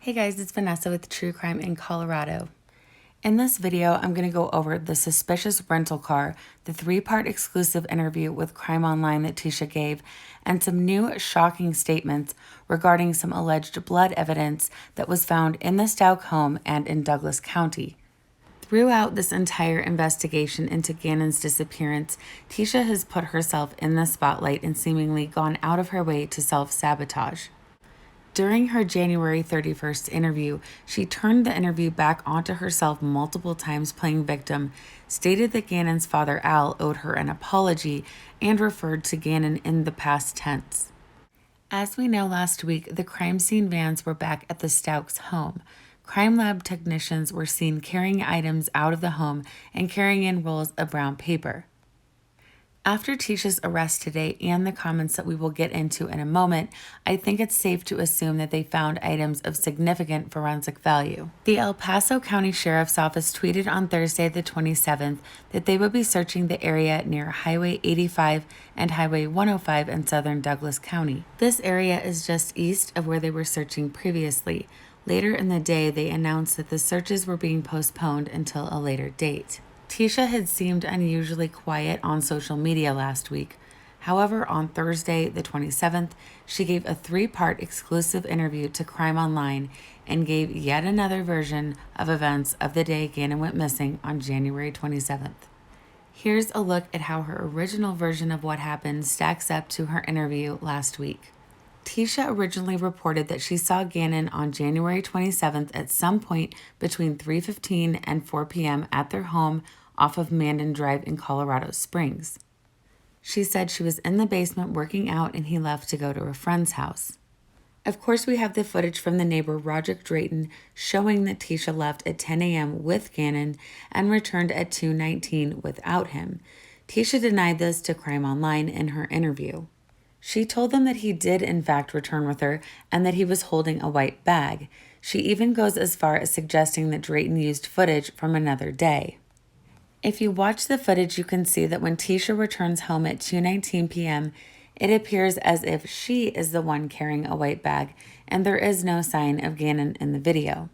Hey guys, it's Vanessa with True Crime in Colorado. In this video, I'm going to go over the suspicious rental car, the 3-part exclusive interview with crimeonline that Tecia gave, and some new shocking statements regarding some alleged blood evidence that was found in the Stauch home and in Douglas County. Throughout this entire investigation into Gannon's disappearance, Tecia has put herself in the spotlight and seemingly gone out of her way to self-sabotage. During her January 31st interview, she turned the interview back onto herself multiple times playing victim, stated that Gannon's father Al owed her an apology, and referred to Gannon in the past tense. As we know, last week, the crime scene vans were back at the Stauch's home. Crime lab technicians were seen carrying items out of the home and carrying in rolls of brown paper. After Tecia's arrest today and the comments that we will get into in a moment, I think it's safe to assume that they found items of significant forensic value. The El Paso County Sheriff's Office tweeted on Thursday the 27th that they would be searching the area near Highway 85 and Highway 105 in southern Douglas County. This area is just east of where they were searching previously. Later in the day, they announced that the searches were being postponed until a later date. Tecia had seemed unusually quiet on social media last week. However, on Thursday, the 27th, she gave a 3-part exclusive interview to crimeonline and gave yet another version of events of the day Gannon went missing on January 27th. Here's a look at how her original version of what happened stacks up to her interview last week. Tecia originally reported that she saw Gannon on January 27th at some point between 3:15 and 4 p.m. at their home off of Mandan Drive in Colorado Springs. She said she was in the basement working out and he left to go to a friend's house. Of course, we have the footage from the neighbor Roderick Drayton showing that Tecia left at 10 a.m. with Gannon and returned at 2:19 without him. Tecia denied this to crimeonline in her interview. She told them that he did in fact return with her and that he was holding a white bag. She even goes as far as suggesting that Drayton used footage from another day. If you watch the footage, you can see that when Tecia returns home at 2:19 p.m., it appears as if she is the one carrying a white bag, and there is no sign of Gannon in the video.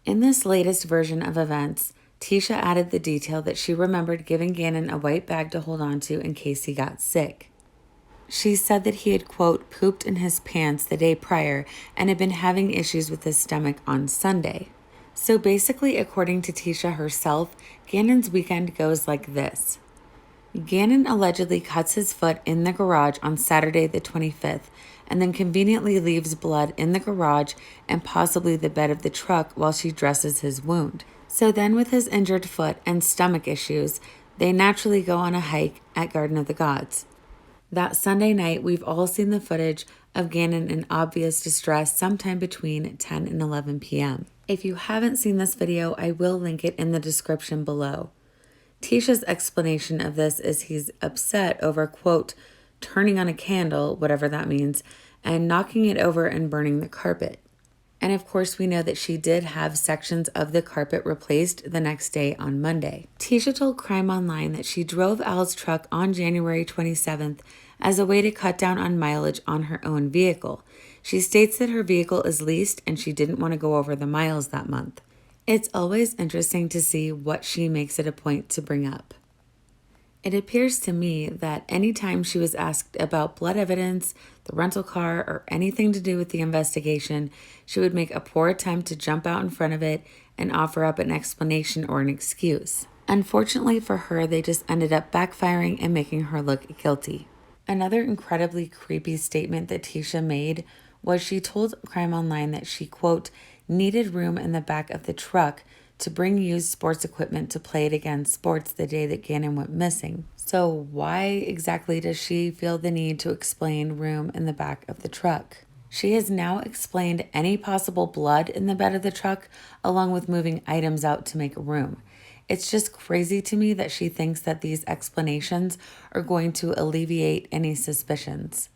In this latest version of events, Tecia added the detail that she remembered giving Gannon a white bag to hold on to in case he got sick. She said that he had, quote, pooped in his pants the day prior and had been having issues with his stomach on Sunday. So basically, according to Tecia herself, Gannon's weekend goes like this. Gannon allegedly cuts his foot in the garage on Saturday the 25th and then conveniently leaves blood in the garage and possibly the bed of the truck while she dresses his wound. So then with his injured foot and stomach issues, they naturally go on a hike at Garden of the Gods. That Sunday night, we've all seen the footage of Gannon in obvious distress sometime between 10 and 11 p.m. If you haven't seen this video, I will link it in the description below. Tecia's explanation of this is he's upset over, quote, turning on a candle, whatever that means, and knocking it over and burning the carpet. And of course, we know that she did have sections of the carpet replaced the next day on Monday. Tecia told crimeonline that she drove Al's truck on January 27th as a way to cut down on mileage on her own vehicle. She states that her vehicle is leased and she didn't want to go over the miles that month. It's always interesting to see what she makes it a point to bring up. It appears to me that anytime she was asked about blood evidence, the rental car, or anything to do with the investigation, she would make a poor attempt to jump out in front of it and offer up an explanation or an excuse. Unfortunately for her, they just ended up backfiring and making her look guilty. Another incredibly creepy statement that Tecia made was she told crimeonline that she, quote, needed room in the back of the truck to bring used sports equipment to play it again sports the day that Gannon went missing. So why exactly does she feel the need to explain room in the back of the truck? She has now explained any possible blood in the bed of the truck, along with moving items out to make room. It's just crazy to me that she thinks that these explanations are going to alleviate any suspicions.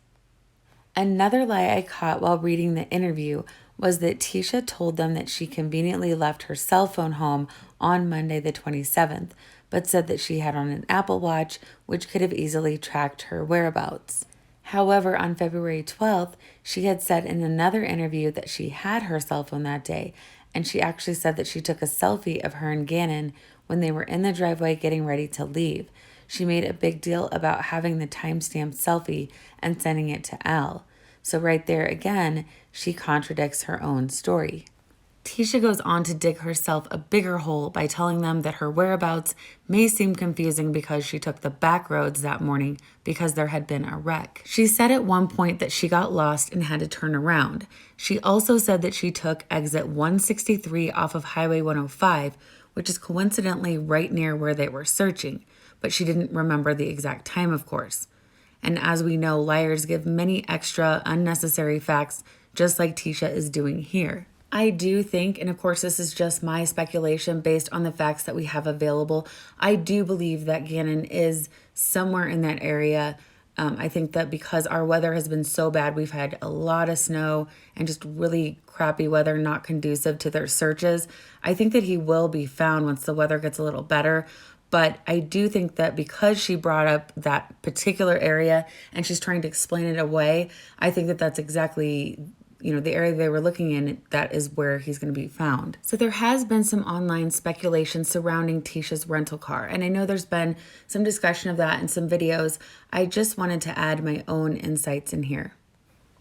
Another lie I caught while reading the interview was that Tecia told them that she conveniently left her cell phone home on Monday the 27th, but said that she had on an Apple Watch, which could have easily tracked her whereabouts. However, on February 12th, she had said in another interview that she had her cell phone that day, and she actually said that she took a selfie of her and Gannon when they were in the driveway getting ready to leave. She made a big deal about having the timestamped selfie and sending it to Al. So right there again, she contradicts her own story. Tecia goes on to dig herself a bigger hole by telling them that her whereabouts may seem confusing because she took the back roads that morning because there had been a wreck. She said at one point that she got lost and had to turn around. She also said that she took exit 163 off of Highway 105, which is coincidentally right near where they were searching, but she didn't remember the exact time, of course. And as we know, liars give many extra unnecessary facts, just like Tecia is doing here. I do think, and of course this is just my speculation based on the facts that we have available, I do believe that Gannon is somewhere in that area. I think that because our weather has been so bad, we've had a lot of snow and just really crappy weather, not conducive to their searches. I think that he will be found once the weather gets a little better. But I do think that because she brought up that particular area and she's trying to explain it away, I think that that's exactly the area they were looking in, that is where he's going to be found. So there has been some online speculation surrounding Tecia's rental car. And I know there's been some discussion of that in some videos. I just wanted to add my own insights in here.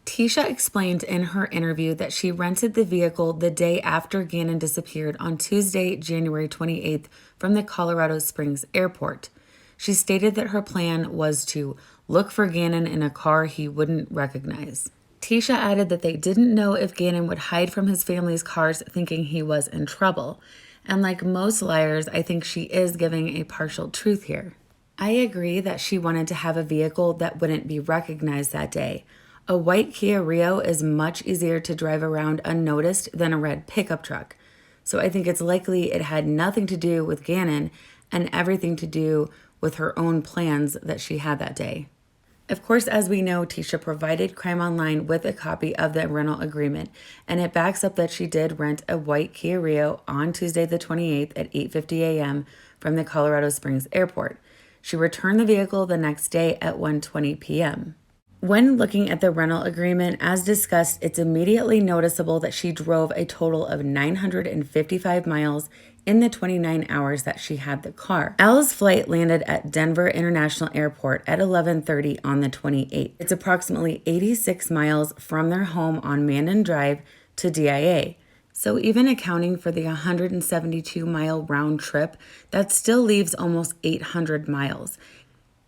Tecia explained in her interview that she rented the vehicle the day after Gannon disappeared on Tuesday, January 28th from the Colorado Springs airport. She stated that her plan was to look for Gannon in a car he wouldn't recognize. Tecia added that they didn't know if Gannon would hide from his family's cars thinking he was in trouble. And like most liars, I think she is giving a partial truth here. I agree that she wanted to have a vehicle that wouldn't be recognized that day. A white Kia Rio is much easier to drive around unnoticed than a red pickup truck. So I think it's likely it had nothing to do with Gannon and everything to do with her own plans that she had that day. Of course, as we know, Tecia provided crimeonline with a copy of the rental agreement, and it backs up that she did rent a white Kia Rio on Tuesday the 28th at 8:50 a.m. from the Colorado Springs airport. She returned the vehicle the next day at 1:20 p.m. When looking at the rental agreement, as discussed, it's immediately noticeable that she drove a total of 955 miles in the 29 hours that she had the car. Al's flight landed at Denver International Airport at 11:30 on the 28th. It's approximately 86 miles from their home on Mandan Drive to DIA. So even accounting for the 172-mile round trip, that still leaves almost 800 miles.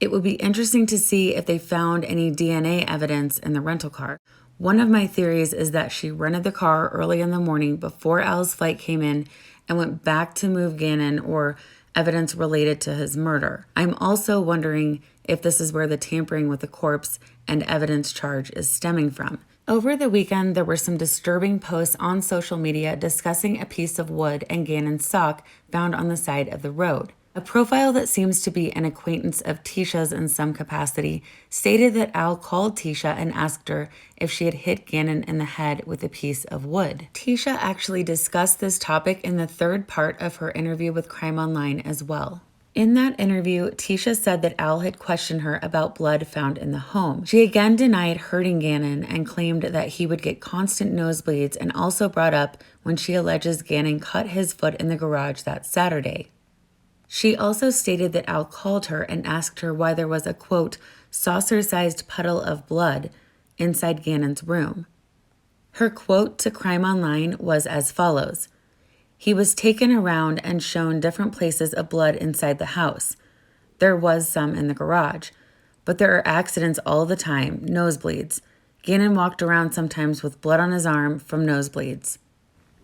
It would be interesting to see if they found any DNA evidence in the rental car. One of my theories is that she rented the car early in the morning before Al's flight came in and went back to move Gannon or evidence related to his murder. I'm also wondering if this is where the tampering with the corpse and evidence charge is stemming from. Over the weekend, there were some disturbing posts on social media discussing a piece of wood and Gannon's sock found on the side of the road. A profile that seems to be an acquaintance of Tecia's in some capacity stated that Al called Tecia and asked her if she had hit Gannon in the head with a piece of wood. Tecia actually discussed this topic in the third part of her interview with crimeonline as well. In that interview, Tecia said that Al had questioned her about blood found in the home. She again denied hurting Gannon and claimed that he would get constant nosebleeds, and also brought up when she alleges Gannon cut his foot in the garage that Saturday. She also stated that Al called her and asked her why there was a, quote, saucer-sized puddle of blood inside Gannon's room. Her quote to crimeonline was as follows: "He was taken around and shown different places of blood inside the house. There was some in the garage, but there are accidents all the time, nosebleeds. Gannon walked around sometimes with blood on his arm from nosebleeds."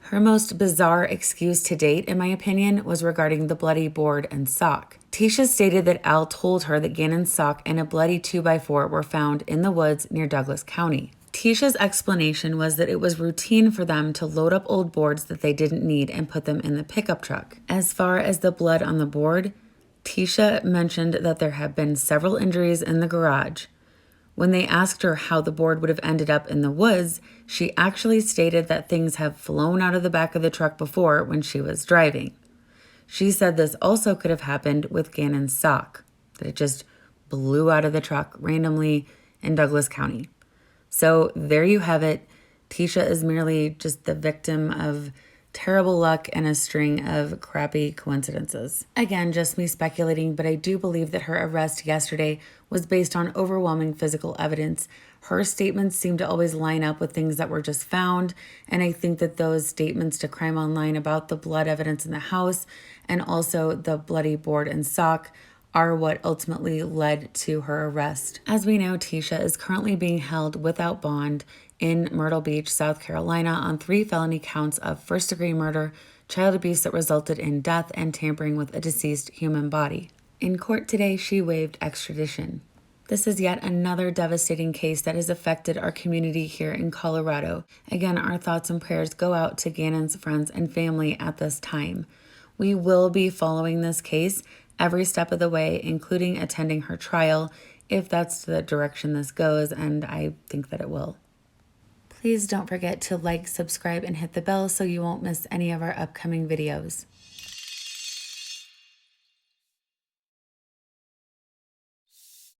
Her most bizarre excuse to date, in my opinion, was regarding the bloody board and sock. Tecia stated that Al told her that Gannon's sock and a bloody 2x4 were found in the woods near Douglas County. Tecia's explanation was that it was routine for them to load up old boards that they didn't need and put them in the pickup truck. As far as the blood on the board, Tecia mentioned that there have been several injuries in the garage. When they asked her how the board would have ended up in the woods, she actually stated that things have flown out of the back of the truck before when she was driving. She said this also could have happened with Gannon's sock, that it just blew out of the truck randomly in Douglas County. So there you have it. Tecia is merely just the victim of terrible luck and a string of crappy coincidences. Again, just me speculating, but I do believe that her arrest yesterday was based on overwhelming physical evidence. Her statements seem to always line up with things that were just found, and I think that those statements to Crime Online about the blood evidence in the house and also the bloody board and sock are what ultimately led to her arrest. As we know, Tecia is currently being held without bond in Myrtle Beach, South Carolina on 3 felony counts of first-degree murder, child abuse that resulted in death, and tampering with a deceased human body. In court today, she waived extradition. This is yet another devastating case that has affected our community here in Colorado. Again, our thoughts and prayers go out to Gannon's friends and family at this time. We will be following this case every step of the way, including attending her trial, if that's the direction this goes, and I think that it will. Please don't forget to like, subscribe, and hit the bell so you won't miss any of our upcoming videos.